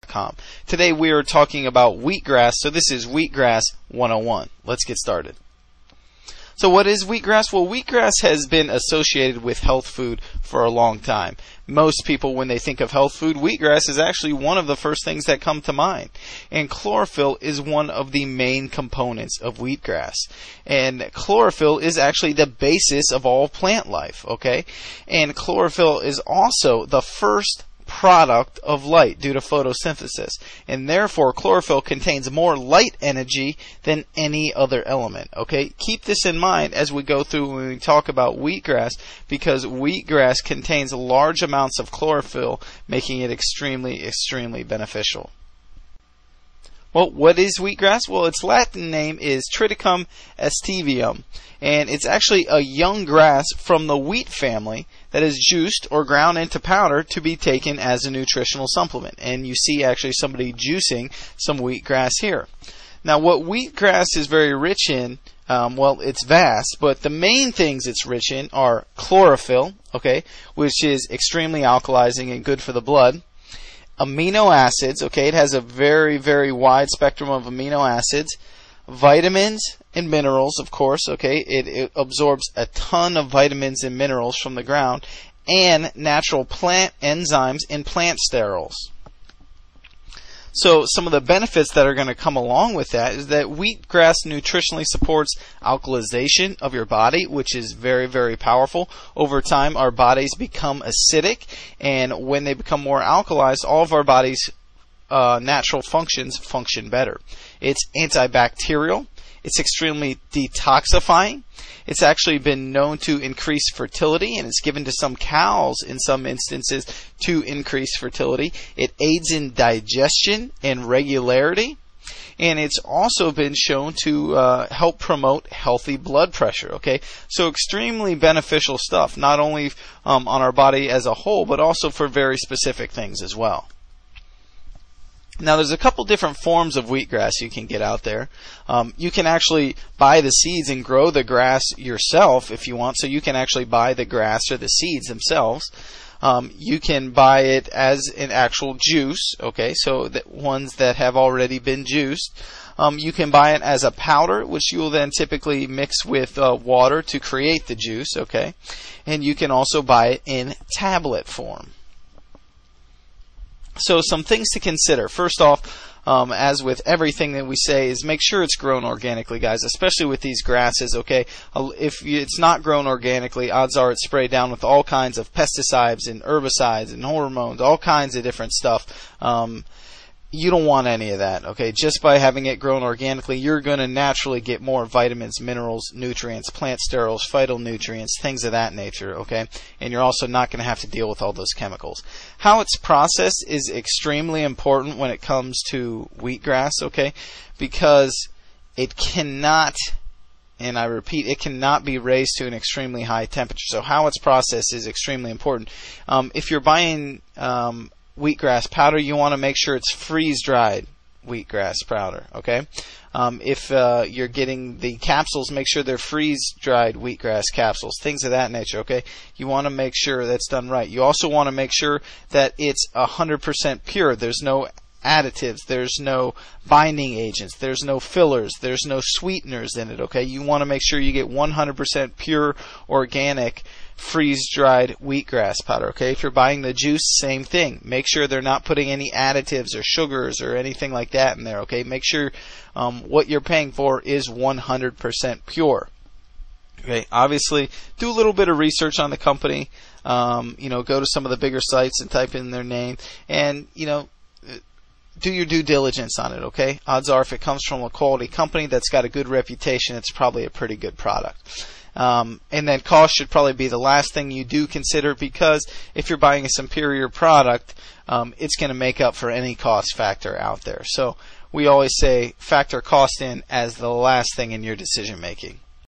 wheatgrass.com. Today we are talking about wheatgrass, so this is Wheatgrass 101. Let's get started. So what is wheatgrass? Well, wheatgrass has been associated with health food for a long time. Most people, when they think of health food, wheatgrass is actually one of the first things that come to mind. And chlorophyll is one of the main components of wheatgrass. And chlorophyll is actually the basis of all plant life, okay? And chlorophyll is also the first product of light due to photosynthesis, and therefore chlorophyll contains more light energy than any other element. Okay, keep this in mind as we go through when we talk about wheatgrass, because wheatgrass contains large amounts of chlorophyll, making it extremely beneficial. Well, what is wheatgrass? Well, its Latin name is Triticum aestivium, and it's actually a young grass from the wheat family that is juiced or ground into powder to be taken as a nutritional supplement. And you see actually somebody juicing some wheatgrass here. Now, what wheatgrass is very rich in, well, it's vast, but the main things it's rich in are chlorophyll, okay, which is extremely alkalizing and good for the blood. Amino acids, okay, it has a very wide spectrum of amino acids. Vitamins and minerals, of course, okay, it absorbs a ton of vitamins and minerals from the ground, and natural plant enzymes and plant sterols. So some of the benefits that are going to come along with that is that wheatgrass nutritionally supports alkalization of your body, which is very powerful. Over time, our bodies become acidic, and when they become more alkalized, all of our body's natural functions function better. It's antibacterial. It's extremely detoxifying. It's actually been known to increase fertility, and it's given to some cows in some instances to increase fertility. It aids in digestion and regularity, and it's also been shown to help promote healthy blood pressure. Okay, so extremely beneficial stuff, not only on our body as a whole, but also for very specific things as well. Now, there's a couple different forms of wheatgrass you can get out there. You can actually buy the seeds and grow the grass yourself if you want, so you can actually buy the grass or the seeds themselves. You can buy it as an actual juice, okay, so ones that have already been juiced. You can buy it as a powder, which you will then typically mix with water to create the juice, okay, and you can also buy it in tablet form. So some things to consider. First off, as with everything that we say, is make sure it's grown organically, guys, especially with these grasses, okay? If it's not grown organically, odds are it's sprayed down with all kinds of pesticides and herbicides and hormones, all kinds of different stuff. You don't want any of that, okay? Just by having it grown organically, you're going to naturally get more vitamins, minerals, nutrients, plant sterols, phytonutrients, things of that nature, okay? And you're also not going to have to deal with all those chemicals. How it's processed is extremely important when it comes to wheatgrass, okay? Because it cannot, and I repeat, it cannot be raised to an extremely high temperature. So how it's processed is extremely important. If you're buying wheatgrass powder, you want to make sure it's freeze-dried wheatgrass powder, okay? If you're getting the capsules, make sure they're freeze-dried wheatgrass capsules, things of that nature, okay? You want to make sure that's done right. You also want to make sure that it's 100% pure. There's no additives, there's no binding agents, there's no fillers, there's no sweeteners in it, okay? You want to make sure you get 100% pure, organic, freeze-dried wheatgrass powder, okay? If you're buying the juice, same thing. Make sure they're not putting any additives or sugars or anything like that in there, okay? Make sure what you're paying for is 100% pure. Okay, obviously, do a little bit of research on the company. Go to some of the bigger sites and type in their name, and, do your due diligence on it, okay? Odds are if it comes from a quality company that's got a good reputation, it's probably a pretty good product. And then cost should probably be the last thing you do consider, because if you're buying a superior product, it's going to make up for any cost factor out there. So we always say factor cost in as the last thing in your decision making.